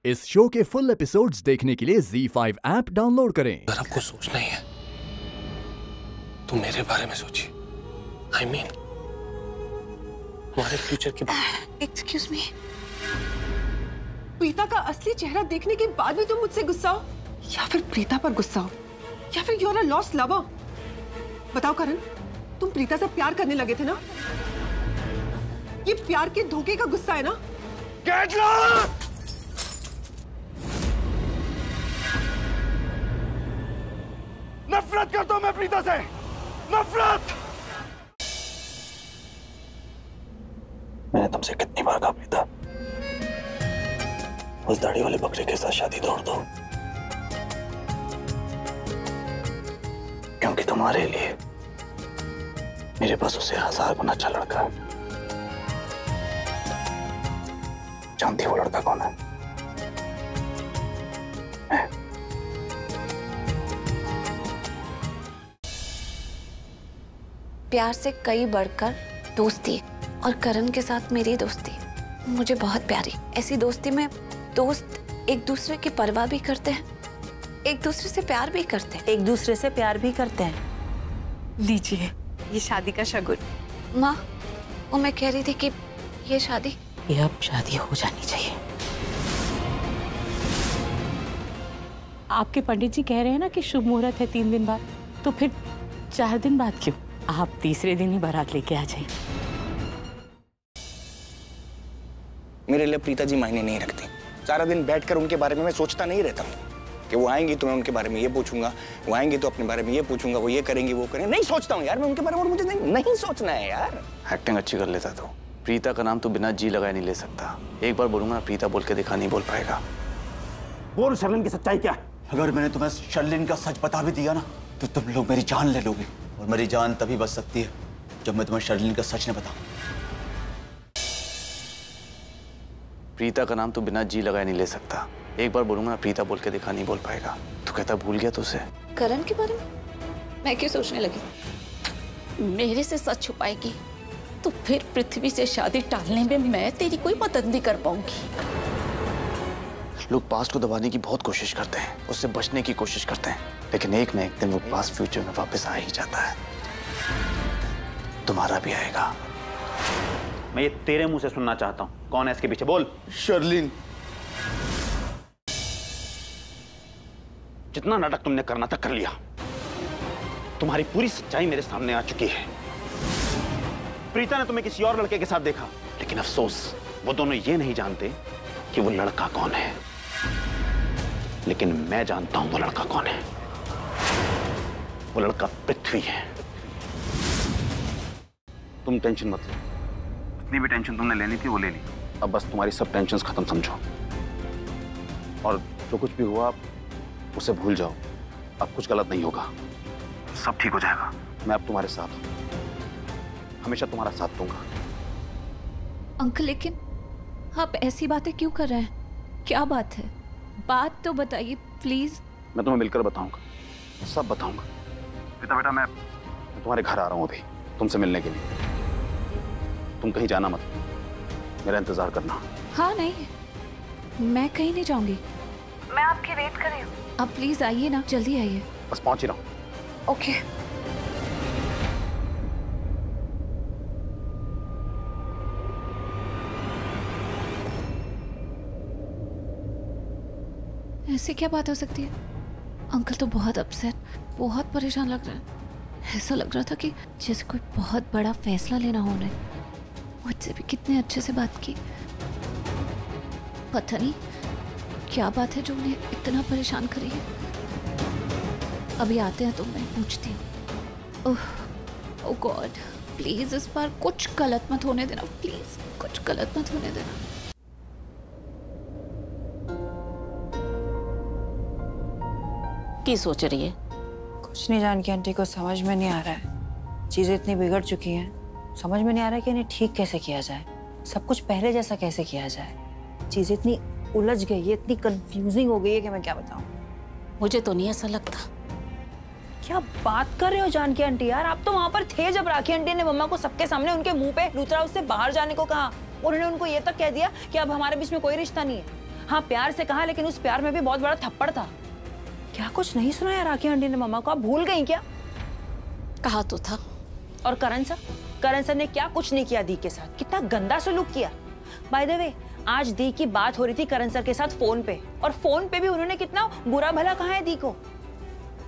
इस शो के full episodes देखने के लिए ZEE5 ऐप डाउनलोड करें। अगर हमको सोचना ही है तो मेरे बारे में सोचिए। I mean, हमारे फ्यूचर के बारे। एक्सक्यूज मी, प्रीता का असली चेहरा देखने के बाद भी तुम मुझसे गुस्सा हो, या फिर प्रीता पर गुस्सा हो, या फिर you are a lost lover? बताओ करण, तुम प्रीता से प्यार करने लगे थे ना? ये प्यार के धोखे का गुस्सा है ना? Get lost! नफरत करता हूं मैं प्रीता से, नफरत। मैंने तुमसे कितनी बार कहा प्रीता, उस दाढ़ी वाले बकरे के साथ शादी तोड़ दो, क्योंकि तुम्हारे लिए मेरे पास उससे 1000 गुना अच्छा लड़का है। जानती वो लड़का कौन है? मैं। प्यार से कई बढ़कर दोस्ती, और करण के साथ मेरी दोस्ती मुझे बहुत प्यारी। ऐसी दोस्ती में दोस्त एक दूसरे की परवाह भी करते हैं, एक दूसरे से प्यार भी करते हैं। एक दूसरे से प्यार भी करते हैं। लीजिए ये शादी का शगुन। माँ, वो मैं कह रही थी कि ये शादी अब शादी हो जानी चाहिए। आपके पंडित जी कह रहे हैं ना कि शुभ मुहूर्त है 3 दिन बाद, तो फिर 4 दिन बाद क्यों? आप तीसरे दिन ही बारात लेके आ जाइए। मेरे लिए प्रीता जी मायने नहीं रखती। सारा दिन बैठकर उनके बारे में मैं सोचता नहीं रहता हूँ कि वो आएंगी तो मैं उनके बारे में ये पूछूंगा, वो आएंगी तो अपने बारे में ये पूछूंगा, वो ये करेंगी वो करेंगे। नहीं सोचता हूँ यार मैं उनके बारे में, और मुझे नहीं सोचना है यार। एक्टिंग अच्छी कर लेता तो। प्रीता का नाम तो बिना जी लगाए नहीं ले सकता। एक बार बोलूंगा ना, प्रीता बोल के दिखा, नहीं बोल पाएगा। बोल शर्लिन की सच्चाई क्या है? अगर मैंने तुम्हें शर्लिन का सच बता भी दिया ना, तो तुम लोग मेरी जान ले लोगे, और मेरी जान तभी बच सकती है जब मैं तुम्हें शर्लिन का सच न बताऊं। प्रीता का नाम तो बिना जी लगाए नहीं ले सकता। एक बार बोलूंगा ना, प्रीता बोल के दिखा, नहीं बोल पाएगा। तो कहता भूल गया तुझसे। करण के बारे में मैं क्यों सोचने लगी? मेरे से सच छुपाएगी तो फिर पृथ्वी से शादी टालने में मैं तेरी कोई मदद नहीं कर पाऊंगी। लोग पास्ट को दबाने की बहुत कोशिश करते हैं, उससे बचने की कोशिश करते हैं, लेकिन एक न एक दिन वो पास्ट फ्यूचर में वापस आ ही जाता है। तुम्हारा भी आएगा। मैं ये तेरे मुंह से सुनना चाहता हूं, कौन है इसके पीछे? बोल। शर्लिन। जितना नाटक तुमने करना था कर लिया। तुम्हारी पूरी सच्चाई मेरे सामने आ चुकी है। प्रीता ने तुम्हें किसी और लड़के के साथ देखा, लेकिन अफसोस वो दोनों ये नहीं जानते कि वो लड़का कौन है। लेकिन मैं जानता हूं वो लड़का कौन है। वो लड़का पृथ्वी है। तुम टेंशन मत लो, जितनी भी टेंशन तुमने लेनी थी वो ले ली। अब बस तुम्हारी सब टेंशन्स खत्म समझो, और जो कुछ भी हुआ उसे भूल जाओ। अब कुछ गलत नहीं होगा, सब ठीक हो जाएगा। मैं अब तुम्हारे साथ हूं, हमेशा तुम्हारा साथ दूंगा। अंकल, लेकिन आप ऐसी बातें क्यों कर रहे हैं? क्या बात है? बात तो बताइए प्लीज। मैं तुम्हें मिलकर बताऊंगा, सब बताऊंगा। बेटा मैं तुम्हारे घर आ रहा हूं अभी तुमसे मिलने के लिए। तुम कहीं जाना मत, मेरा इंतजार करना। हाँ नहीं, मैं कहीं नहीं जाऊंगी, मैं आपकी वेट कर रही हूँ। आप प्लीज आइए ना, जल्दी आइए। बस पहुंच ही रहा हूं। ओके। ऐसी क्या बात हो सकती है? अंकल तो बहुत अपसेट, बहुत परेशान लग रहा है। ऐसा लग रहा था कि जैसे कोई बहुत बड़ा फैसला लेना हो उन्हें। मुझसे भी कितने अच्छे से बात की। पता नहीं क्या बात है जो उन्हें इतना परेशान करी है। अभी आते हैं तो मैं पूछती हूँ। ओह गॉड, प्लीज इस बार कुछ गलत मत होने देना, प्लीज कुछ गलत मत होने देना। की सोच रही है? कुछ नहीं जानकी आंटी को समझ में नहीं आ रहा है। चीजें इतनी बिगड़ चुकी हैं, समझ में नहीं आ रहा है कि इन्हें ठीक कैसे किया जाए, सब कुछ पहले जैसा कैसे किया जाए। चीजें इतनी उलझ गई है, इतनी कंफ्यूजिंग हो गई है कि मैं क्या बताऊं। मुझे तो नहीं ऐसा लगता। क्या बात कर रहे हो जानकी आंटी? यार आप तो वहां पर थे जब राखी आंटी ने मम्मा को सबके सामने उनके मुंह पे लूथरा उससे बाहर जाने को कहा, और उन्होंने उनको ये तक कह दिया कि अब हमारे बीच में कोई रिश्ता नहीं है। हाँ प्यार से कहा, लेकिन उस प्यार में भी बहुत बड़ा थप्पड़ था। क्या कुछ नहीं सुना यार राखी आंटी ने मम्मा को? आप भूल गई क्या? कहा तो था। और करण सर ने क्या कुछ नहीं किया दी के साथ, कितना गंदा सलूक किया। बाय द वे, आज दी की बात हो रही थी करण सर के साथ फोन पे, और फोन पे भी उन्होंने कितना बुरा भला कहा है दी को।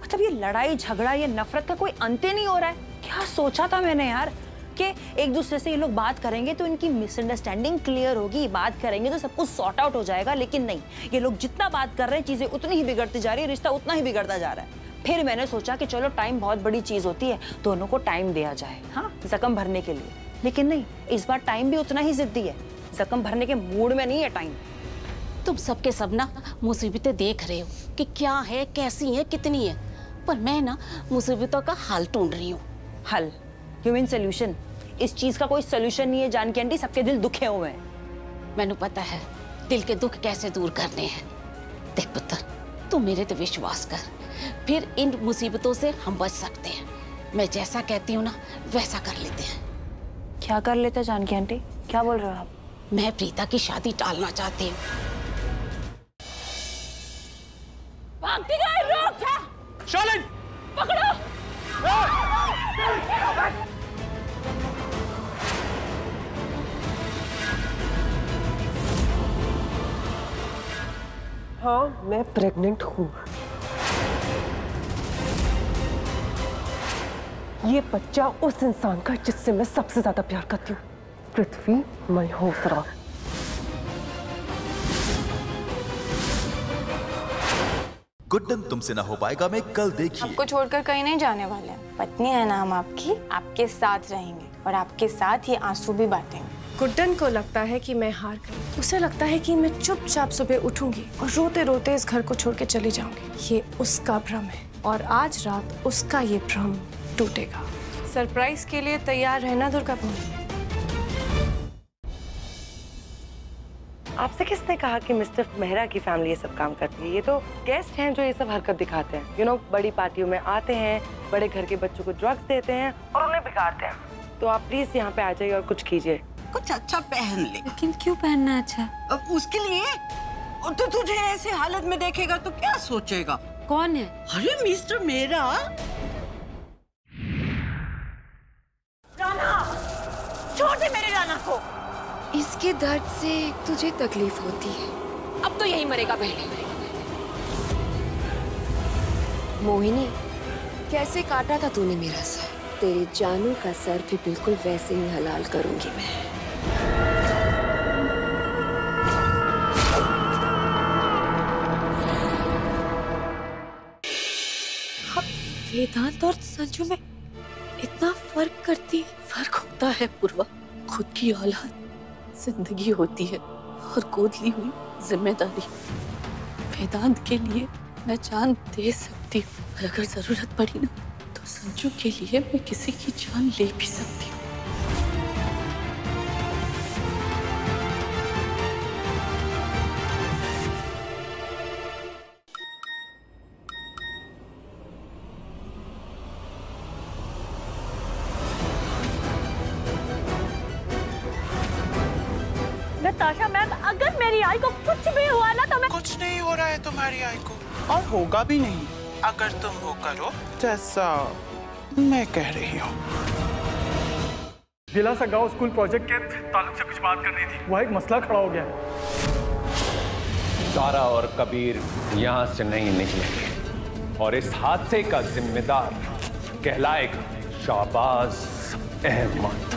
मतलब ये लड़ाई झगड़ा, ये नफरत का कोई अंत ही नहीं हो रहा है। क्या सोचा था मैंने यार कि एक दूसरे से ये लोग बात करेंगे तो इनकी मिसअंडरस्टैंडिंग क्लियर होगी, बात करेंगे तो सब कुछ सॉर्ट आउट हो जाएगा, लेकिन नहीं, ये लोग जितना बात कर रहे हैं चीजें उतनी ही बिगड़ती जा रही है, रिश्ता उतना ही बिगड़ता जा रहा है। फिर मैंने सोचा कि चलो टाइम बहुत बड़ी चीज होती है, दोनों को टाइम दिया जाए, हाँ जख्म भरने के लिए। लेकिन नहीं, इस बार टाइम भी उतना ही जिद्दी है, जख्म भरने के मूड में नहीं है टाइम। तुम सबके सब ना मुसीबतें देख रहे हो कि क्या है, कैसी है, कितनी है, पर मैं ना मुसीबतों का हल ढूंढ रही हूँ। हल? You mean solution? इस चीज का कोई सोल्यूशन नहीं है जानकी आंटी, सबके दिल दुखे हुए हैं। मैंने पता है दिल के दुख कैसे दूर करने हैं। देख पुत्र, तू मेरे पे विश्वास कर, फिर इन मुसीबतों से हम बच सकते हैं। मैं जैसा कहती हूँ ना वैसा कर लेते हैं। क्या कर लेते हैं जानकी आंटी? क्या बोल रहे हो आप? मैं प्रीता की शादी टालना चाहती हूँ। भागती गई, रोक! शालिन! पकड़ो! हाँ, मैं प्रेग्नेंट हूँ। ये बच्चा उस इंसान का जिससे मैं सबसे ज्यादा प्यार करती हूँ, पृथ्वी मल्होत्रा। गुड्डन तुमसे ना हो पाएगा में कल देखिए। आपको छोड़कर कहीं नहीं जाने वाले हैं। पत्नी है ना हम आपकी, आपके साथ रहेंगे और आपके साथ ये आंसू भी बांटेंगे। गुड्डन को लगता है कि मैं हार गई। उसे लगता है कि मैं चुपचाप सुबह उठूंगी और रोते रोते इस घर को छोड़ के चली जाऊंगी। ये उसका भ्रम है और आज रात उसका ये भ्रम टूटेगा। सरप्राइज के लिए तैयार रहना दुर्गा पूजा। आपसे किसने कहा कि मिस्टर मेहरा की फैमिली ये सब काम करती है? ये तो गेस्ट हैं जो ये सब हरकत दिखाते हैं। यू नो, बड़ी पार्टियों में आते हैं, बड़े घर के बच्चों को ड्रग्स देते हैं और उन्हें बिगाड़ते हैं। तो आप प्लीज यहाँ पे आ जाइए और कुछ कीजिए। कुछ अच्छा पहन ले। लेकिन क्यों पहनना अच्छा? अब उसके लिए, और तो तुझे ऐसे हालत में देखेगा तो क्या सोचेगा? कौन है? अरे मिस्टर मेहरा। राना, छोड़ दे मेरे राना को। इसके दर्द से तुझे तकलीफ होती है। अब तो यही मरेगा पहले। मोहिनी, कैसे काटा था तूने मेरा सर? तेरे जानू का सर भी बिल्कुल वैसे ही हलाल करूंगी मैं। अब वेदांत और संजू में इतना फर्क करती है। फर्क होता है पूर्वा, खुद की औलाद जिंदगी होती है और गोद ली हुई जिम्मेदारी। वेदांत के लिए मैं जान दे सकती हूँ और अगर जरूरत पड़ी ना तो संजू के लिए मैं किसी की जान ले भी सकती हूँ। नताशा मैम, अगर मेरी आई को कुछ भी हुआ ना तो मैं... कुछ नहीं हो रहा है तुम्हारी आई को, और होगा भी नहीं अगर तुम वो करो जैसा मैं कह रही हूँ। दिलासा गांव स्कूल प्रोजेक्ट के ताल्लुक से कुछ बात करनी थी। वहाँ एक मसला खड़ा हो गया है। सारा और कबीर यहाँ से नहीं निकलेंगे और इस हादसे का जिम्मेदार कहलाएगा शाहबाज अहमद।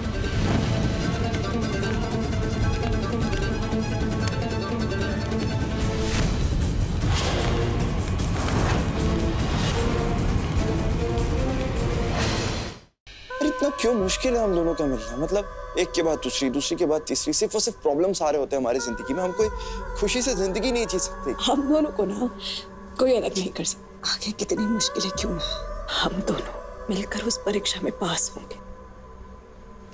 इतना क्यों मुश्किल है हम दोनों का मिलना? मतलब एक के बाद दूसरी, दूसरी के बाद तीसरी, सिर्फ और सिर्फ प्रॉब्लम्स आ रहे होते हैं हमारी जिंदगी में। हम कोई खुशी से जिंदगी नहीं जी सकते। हम दोनों को ना कोई अलग नहीं कर सकता। आगे कितनी मुश्किलें क्यों ना, हम दोनों मिलकर उस परीक्षा में पास होंगे।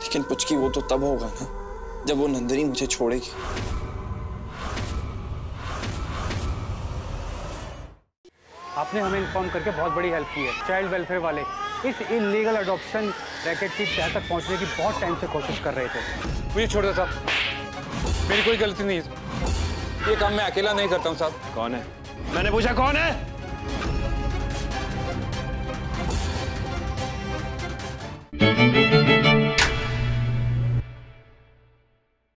लेकिन पुचकी वो तो तब होगा ना जब वो नंदिनी मुझे छोड़ेगी। आपने हमें इन्फॉर्म करके बहुत बड़ी हेल्प की है। चाइल्ड वेलफेयर वाले इस इलीगल अडॉप्शन रैकेट की तह तक पहुंचने की बहुत टाइम से कोशिश कर रहे थे। मुझे छोड़ दो साहब, मेरी कोई गलती नहीं है। ये काम मैं अकेला नहीं करता हूँ साहब। कौन है? मैंने पूछा कौन है?